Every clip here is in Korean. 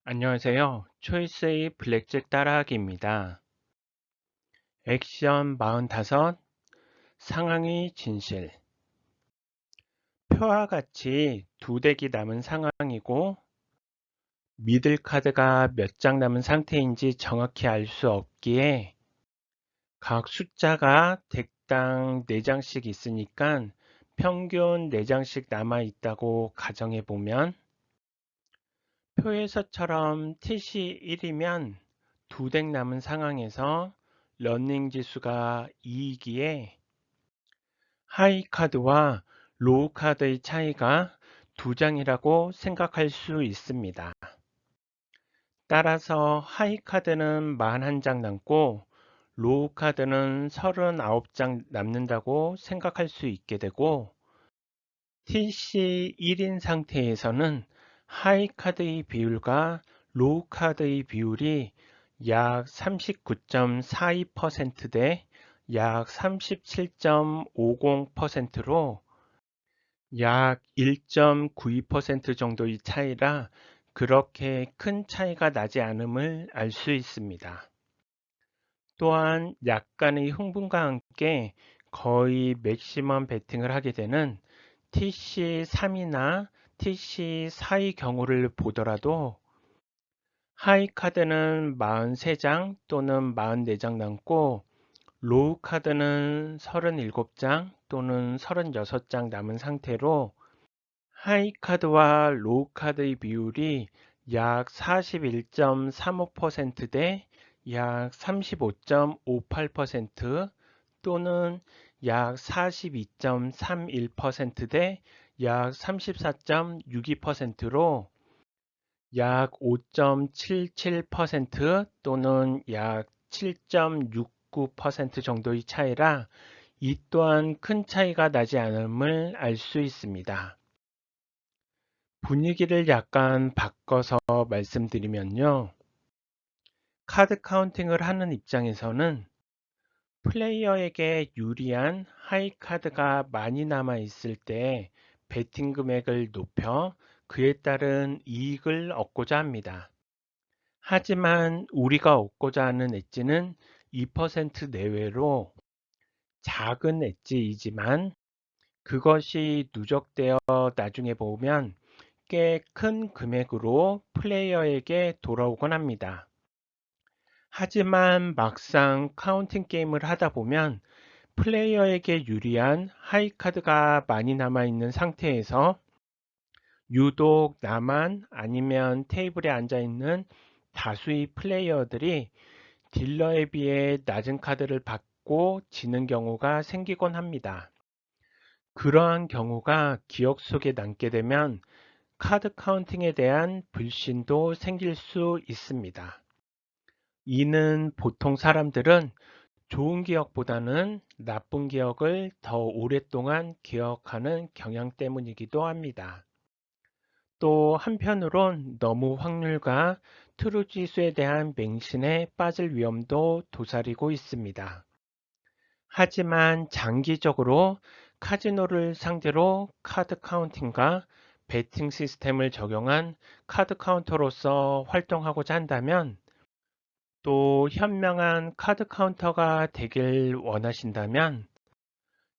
안녕하세요. 초이스의 블랙잭 따라하기입니다. 액션 45, 상황의 진실. 표와 같이 두 덱이 남은 상황이고, 미들 카드가 몇 장 남은 상태인지 정확히 알 수 없기에, 각 숫자가 덱당 4장씩 있으니까 평균 4장씩 남아 있다고 가정해 보면, 표에서처럼 TC 1이면 두 덱 남은 상황에서 러닝 지수가 2이기에 하이 카드와 로우 카드의 차이가 두 장이라고 생각할 수 있습니다. 따라서 하이 카드는 41장 남고 로우 카드는 39장 남는다고 생각할 수 있게 되고 TC 1인 상태에서는 하이 카드의 비율과 로우 카드의 비율이 약 39.42% 대 약 37.50%로 약 1.92% 정도의 차이라 그렇게 큰 차이가 나지 않음을 알 수 있습니다. 또한 약간의 흥분과 함께 거의 맥시멈 베팅을 하게 되는 TC3이나 TC4의 경우를 보더라도 하이 카드는 43장 또는 44장 남고 로우 카드는 37장 또는 36장 남은 상태로 하이 카드와 로우 카드의 비율이 약 41.35% 대 약 35.58% 또는 약 42.31% 대 약 34.62%로 약 5.77% 또는 약 7.69% 정도의 차이라 이 또한 큰 차이가 나지 않음을 알 수 있습니다. 분위기를 약간 바꿔서 말씀드리면요. 카드 카운팅을 하는 입장에서는 플레이어에게 유리한 하이 카드가 많이 남아 있을 때 베팅 금액을 높여 그에 따른 이익을 얻고자 합니다. 하지만 우리가 얻고자 하는 엣지는 2% 내외로 작은 엣지이지만 그것이 누적되어 나중에 보면 꽤 큰 금액으로 플레이어에게 돌아오곤 합니다. 하지만 막상 카운팅 게임을 하다 보면 플레이어에게 유리한 하이 카드가 많이 남아 있는 상태에서 유독 나만 아니면 테이블에 앉아 있는 다수의 플레이어들이 딜러에 비해 낮은 카드를 받고 지는 경우가 생기곤 합니다. 그러한 경우가 기억 속에 남게 되면 카드 카운팅에 대한 불신도 생길 수 있습니다. 이는 보통 사람들은 좋은 기억보다는 나쁜 기억을 더 오랫동안 기억하는 경향 때문이기도 합니다. 또 한편으론 너무 확률과 트루 지수에 대한 맹신에 빠질 위험도 도사리고 있습니다. 하지만 장기적으로 카지노를 상대로 카드 카운팅과 베팅 시스템을 적용한 카드 카운터로서 활동하고자 한다면 또 현명한 카드 카운터가 되길 원하신다면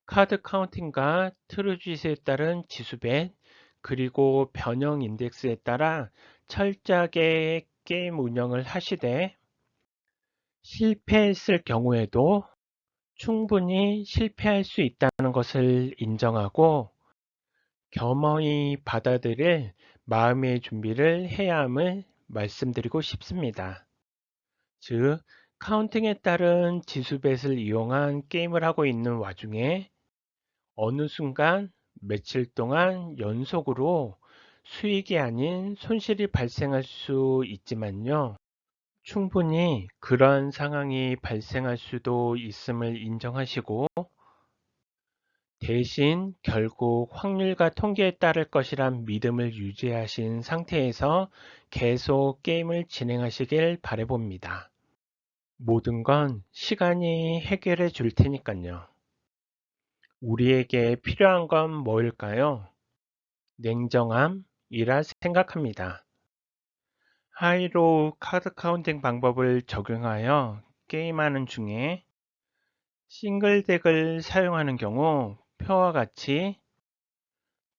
카드 카운팅과 트루 지수에 따른 지수벳 그리고 변형 인덱스에 따라 철저하게 게임 운영을 하시되 실패했을 경우에도 충분히 실패할 수 있다는 것을 인정하고 겸허히 받아들일 마음의 준비를 해야 함을 말씀드리고 싶습니다. 즉, 카운팅에 따른 지수벳을 이용한 게임을 하고 있는 와중에 어느 순간 며칠 동안 연속으로 수익이 아닌 손실이 발생할 수 있지만요. 충분히 그러한 상황이 발생할 수도 있음을 인정하시고 대신 결국 확률과 통계에 따를 것이란 믿음을 유지하신 상태에서 계속 게임을 진행하시길 바라봅니다. 모든 건 시간이 해결해 줄 테니까요. 우리에게 필요한 건 뭐일까요? 냉정함이라 생각합니다. 하이로우 카드 카운팅 방법을 적용하여 게임하는 중에 싱글덱을 사용하는 경우 표와 같이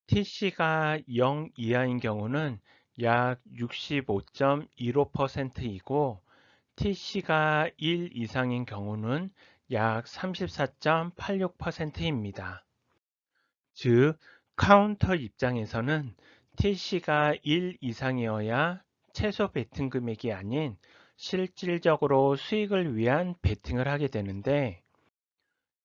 TC가 0 이하인 경우는 약 65.15%이고 TC가 1 이상인 경우는 약 34.86%입니다. 즉, 카운터 입장에서는 TC가 1 이상이어야 최소 베팅 금액이 아닌 실질적으로 수익을 위한 베팅을 하게 되는데,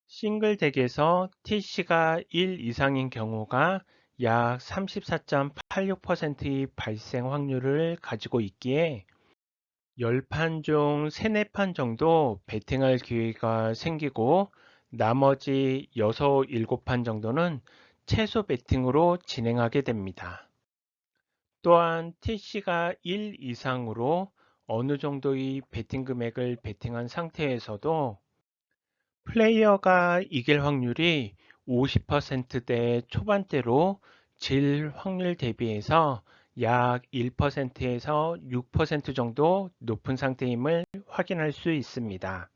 싱글덱에서 TC가 1 이상인 경우가 약 34.86%의 발생 확률을 가지고 있기에 10판 중 3, 4판 정도 베팅할 기회가 생기고 나머지 6, 7판 정도는 최소 베팅으로 진행하게 됩니다. 또한 TC가 1 이상으로 어느 정도의 베팅 금액을 베팅한 상태에서도 플레이어가 이길 확률이 50%대 초반대로 질 확률 대비해서 약 1%에서 6% 정도 높은 상태임을 확인할 수 있습니다.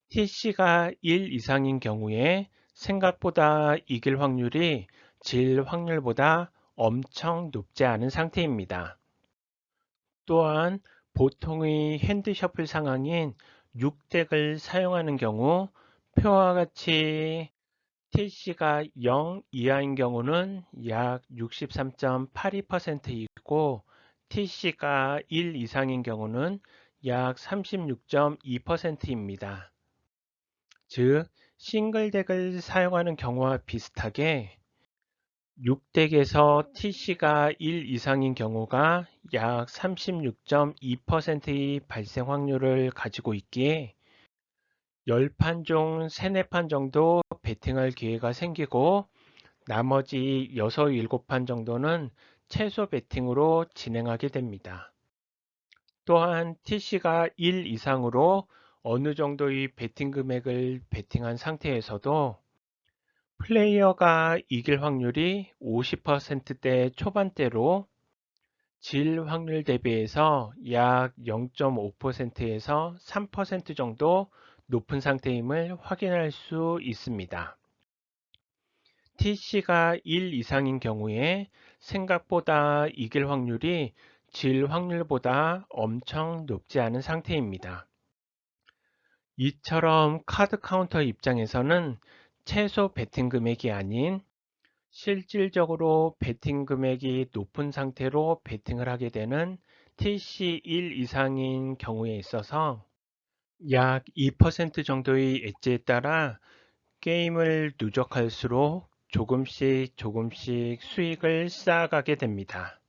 TC가 1 이상인 경우에 생각보다 이길 확률이 질 확률보다 엄청 높지 않은 상태입니다. 또한 보통의 핸드 셔플 상황인 6덱을 사용하는 경우 표와 같이 TC가 0 이하인 경우는 약 63.82%이고 TC가 1 이상인 경우는 약 36.2%입니다. 즉, 싱글덱을 사용하는 경우와 비슷하게 6덱에서 TC가 1 이상인 경우가 약 36.2%의 발생 확률을 가지고 있기에 10판 중 3, 4판 정도 베팅할 기회가 생기고 나머지 6, 7판 정도는 최소 베팅으로 진행하게 됩니다. 또한 TC가 1 이상으로 어느 정도의 베팅 금액을 베팅한 상태에서도 플레이어가 이길 확률이 50%대 초반대로 질 확률 대비해서 약 0.5%에서 3% 정도 높은 상태임을 확인할 수 있습니다. TC가 1 이상인 경우에 생각보다 이길 확률이 질 확률보다 엄청 높지 않은 상태입니다. 이처럼 카드 카운터 입장에서는 최소 베팅 금액이 아닌 실질적으로 베팅 금액이 높은 상태로 베팅을 하게 되는 TC 1 이상인 경우에 있어서 약 2% 정도의 엣지에 따라 게임을 누적할수록 조금씩 수익을 쌓아가게 됩니다.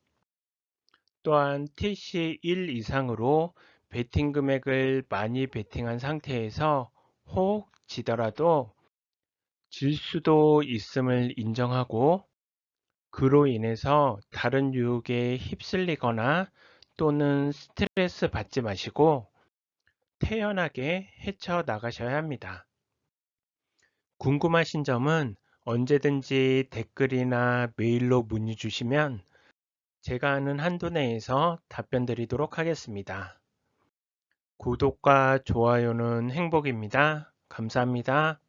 또한 TC 1 이상으로 베팅 금액을 많이 베팅한 상태에서 혹 지더라도 질 수도 있음을 인정하고 그로 인해서 다른 유혹에 휩쓸리거나 또는 스트레스 받지 마시고 태연하게 헤쳐나가셔야 합니다. 궁금하신 점은 언제든지 댓글이나 메일로 문의 주시면 제가 아는 한도 내에서 답변 드리도록 하겠습니다. 구독과 좋아요는 행복입니다. 감사합니다.